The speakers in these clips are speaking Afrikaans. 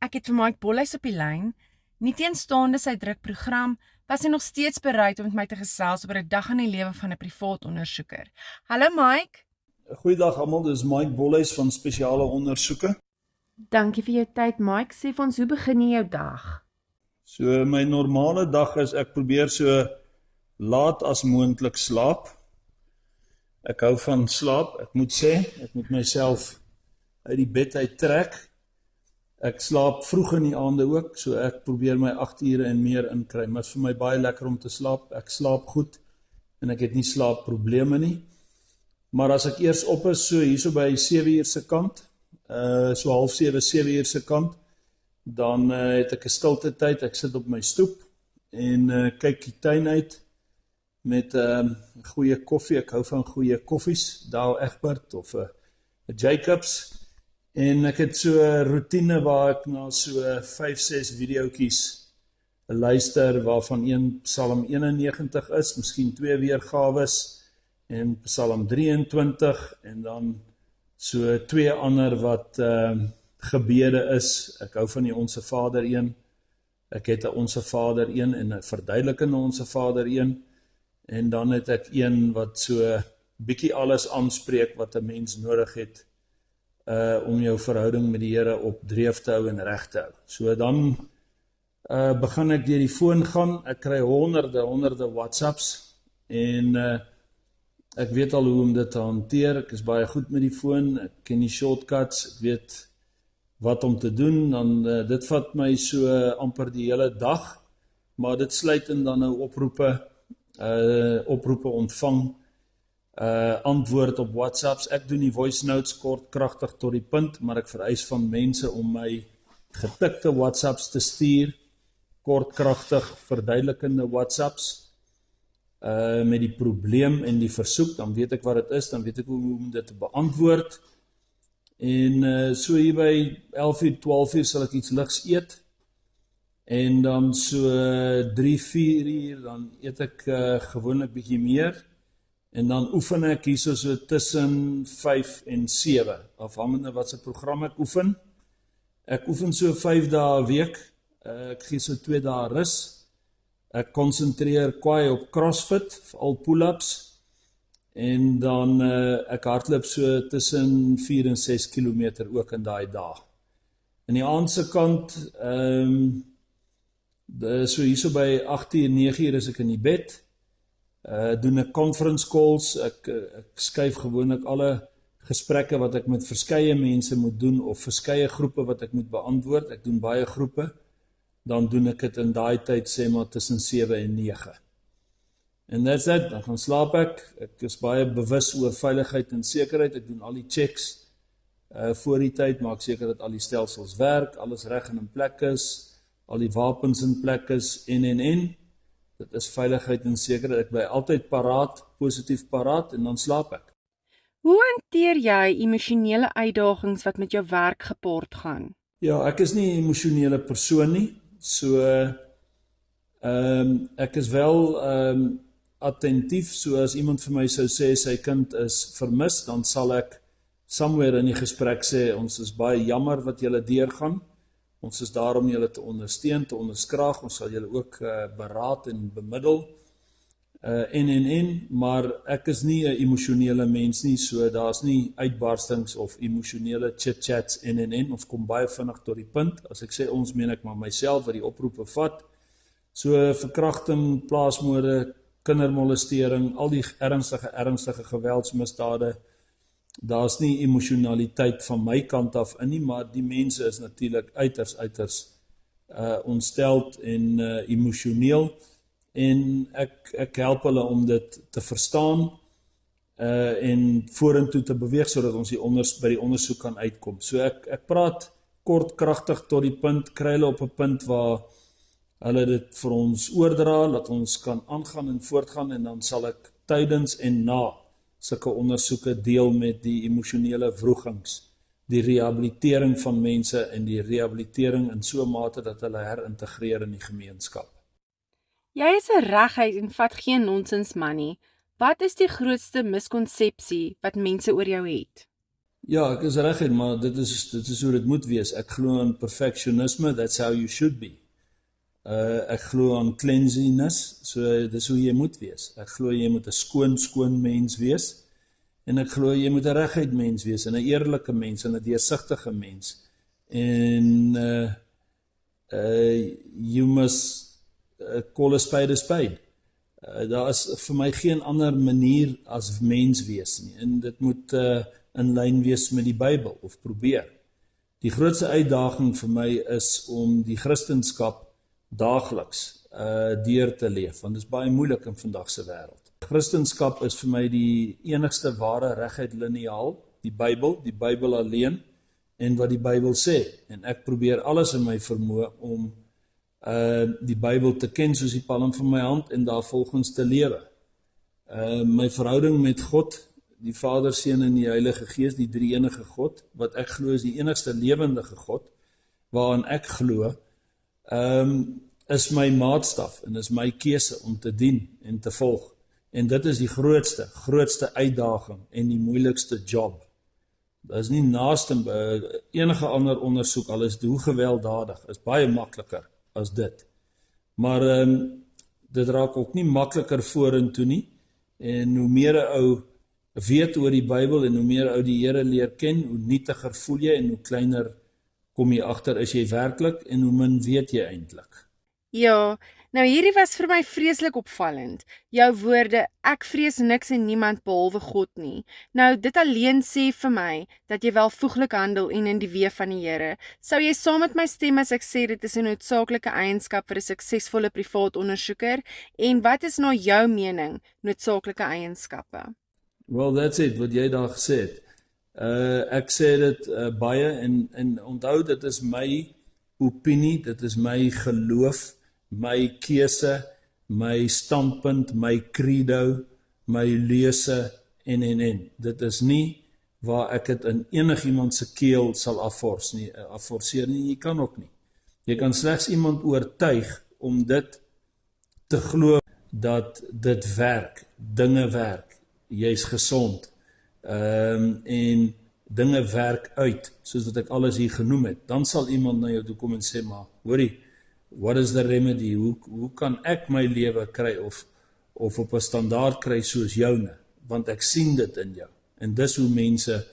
Ek het vir Mike Bolhuis op die lyn. Nieteenstaande sy druk program, was hy nog steeds bereid om met my te gesels oor 'n dag in die lewe van 'n privaat ondersoeker. Hallo Mike. Goeiedag almal, dis Mike Bolhuis van Spesiale Ondersoeke. Dankie vir jou tyd, Mike. Sê vir ons, hoe begin jy jou dag? So my normale dag is ek probeer so laat as moontlik slaap. Ek hou van slaap, ek moet sê, ek moet myself uit die bed uit trek. Ek slaap vroeg in die aande ook, so ek probeer my 8 ure en meer inkry, maar dit is vir my baie lekker om te slaap. Ek slaap goed en ek het nie slaapprobleme nie. Maar as ek eers op is, so hierso by 7 uur se kant, so 6:30, 7 uur se kant, dan het ek 'n stilte tyd. Ek sit op my stoep en kyk die tuin uit met goeie koffie. Ek hou van goeie koffies, Douwe Egberts of 'n Jacobs. En ek het so 'n roetine waar ek na so 5-6 videoetjies luister, waarvan een Psalm 91 is, miskien 2 weergawes, en Psalm 23, en dan so 2 ander wat gebede is. Ek hou van die Onse Vader een. Ek het 'n Onse Vader een en 'n verduidelikende Onse Vader een. En dan het ek een wat so bietjie alles aanspreek wat 'n mens nodig het om jou verhouding met die Here op dreef te hou en reg te hou. So dan begin ek deur die foon gaan. Ek kry honderde WhatsApps en ek weet al hoe om dit te hanteer. Ek is baie goed met die foon. Ek ken die shortcuts. Ek weet wat om te doen. Dan dit vat my so amper die hele dag, maar dit sluit in dan nou oproepe ontvang, antwoord op WhatsApps. Ek doen die voice notes kort, kragtig tot die punt, maar ek vereis van mense om my getikte WhatsApps te stuur, kort, kragtig, verduidelikende WhatsApps, met die probleem en die versoek. Dan weet ek wat dit is, dan weet ek hoe om dit te beantwoord. En so hier by 11 uur, 12 uur sal ek iets ligs eet. En dan so 3, 4 uur, dan eet ek gewoonlik bietjie meer. En dan oefen ek hier so tussen 5 en 7, afhangende wat se program ek oefen. Ek oefen so 5 dae 'n week. Ek gee so 2 dae rus. Ek konsentreer kwai op CrossFit, veral pull-ups. En dan ek hardloop so tussen 4 en 6 kilometer ook in daai dae. In die aandse kant, so hierso by 8 uur, 9 uur is ek in die bed. Doen ek conference calls. Ek skuif gewoonlik alle gesprekke wat ek met verskeie mense moet doen, of verskeie groepe wat ek moet beantwoord. Ek doen baie groepe. Dan doen ek dit in daai tyd, sê maar tussen 7 en 9. En that's it, dan gaan slaap ek. Ek is baie bewus oor veiligheid en sekerheid. Ek doen al die checks voor die tyd, maak seker dat al die stelsels werk, alles reg en in plek is, al die wapens in plek is, en. Dit is veiligheid en sekerheid. Ek bly altyd paraat, positief paraat, en dan slaap ek. Hoe hanteer jy emosionele uitdagings wat met jou werk gepaard gaan? Ja, ek is nie 'n emosionele persoon nie. So ek is wel attentief. So as iemand vir my sou sê sy kind is vermis, dan sal ek somewhere in die gesprek sê, ons is baie jammer wat julle deurgaan. Ons is daar om julle te ondersteun, te onderskraag. Ons sal julle ook beraad en bemiddel. Maar ek is nie 'n emosionele mens nie, so daar's nie uitbarstings of emosionele chit-chats en. Ons kom baie vinnig tot die punt. As ek sê ons, meen ek maar myself wat die oproepe vat. So verkrachting, plaasmoorde, kindermolestering, al die ernstige geweldsmisdade. Daar's nie emosionaliteit van my kant af in nie, maar die mense is natuurlik uiters ontsteld en emosioneel, en ek help hulle om dit te verstaan en vorentoe te beweeg sodat ons by die ondersoek kan uitkom. So ek praat kort, kragtig tot die punt, kry hulle op 'n punt waar hulle dit vir ons oordra, dat ons kan aangaan en voortgaan, en dan sal ek tydens en na sulke ondersoeke deel met die emosionele wrogings, die rehabilitering van mense en die rehabilitering in so 'n mate dat hulle herintegreer in die gemeenskap. Jy is 'n regheid en vat geen nonsens man nie. Wat is die grootste miskonsepsie wat mense oor jou het? Ja, ek is reg, maar dit is hoe dit moet wees. Ek glo in perfectionisme, that's how you should be. Ek glo aan cleanliness, so dis hoe jy moet wees. Ek glo jy moet 'n skoon mens wees, en ek glo jy moet 'n reguit mens wees, en 'n eerlike mens, en 'n deursigtige mens. En you must call a spade. Daar is vir my geen ander manier as mens wees nie, en dit moet in lyn wees met die Bybel, of probeer. Die grootste uitdaging vir my is om die Christendom daagliks deur te leef, want dit is baie moeilik in vandag se wêreld. Christendom is vir my die enigste ware reguit liniaal, die Bybel alleen, en wat die Bybel sê, en ek probeer alles in my vermoë om die Bybel te ken soos die palm van my hand en daar volgens te lewe. My verhouding met God, die Vader, Seun en die Heilige Gees, die drie-enige God, wat ek glo is die enigste lewendige God, waaraan ek glo, is my maatstaf en is my keuse om te dien en te volg. En dit is die grootste uitdaging en die moeilikste job. Dit is nie naaste enige ander ondersoek, al is hoe gewelddadig, is baie makliker as dit. Maar dit raak ook nie makliker vorentoe nie, en hoe meer 'n ou weet oor die Bybel, en hoe meer ou die Here leer ken, hoe nietiger voel jy, en hoe kleiner kom jy agter is jy werklik, en hoe min weet jy eintlik. Ja, nou hierdie was vir my vreeslik opvallend. Jou woorde, ek vrees niks en niemand behalwe God nie. Nou, dit alleen sê vir my, dat jy welvoeglik handel en in die weë van die Here. Sou jy saam met my stem as ek sê dit is 'n noodsaaklike eienskap vir 'n suksesvolle privaat ondersoeker? En wat is na jou mening noodsaaklike eienskappe? Well, that's it, wat jy daar gesê het. Ek sê dit baie, en onthou, dit is my opinie, dit is my geloof, my keuse, my standpunt, my credo, my lese, en. Dit is nie waar ek het in enigiemand se keel sal afforceer nie, jy kan ook nie. Jy kan slegs iemand oortuig om dit te glo dat dit werk, dinge werk, jy's gesond, en dinge werk uit, soos wat ek alles hier genoem het. Dan sal iemand na jou toe kom en sê, maar hoorie, what is the remedy? Hoe kan ek my lewe kry of op 'n standaard kry soos joune? Want ek sien dit in jou. En dis hoe mense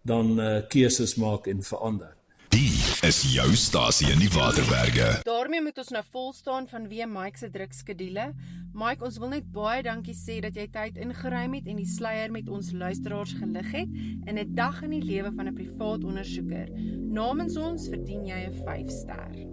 dan keuses maak en verander. Die is jou stasie in die Waterberge. Daarmee moet ons nou vol staan vanweë Mike se drukskedule. Mike, ons wil net baie dankie sê dat jy tyd ingeruim het en die sluier met ons luisteraars gelig het in 'n dag in die lewe van 'n privaat ondersoeker. Namens ons verdien jy 'n 5-ster.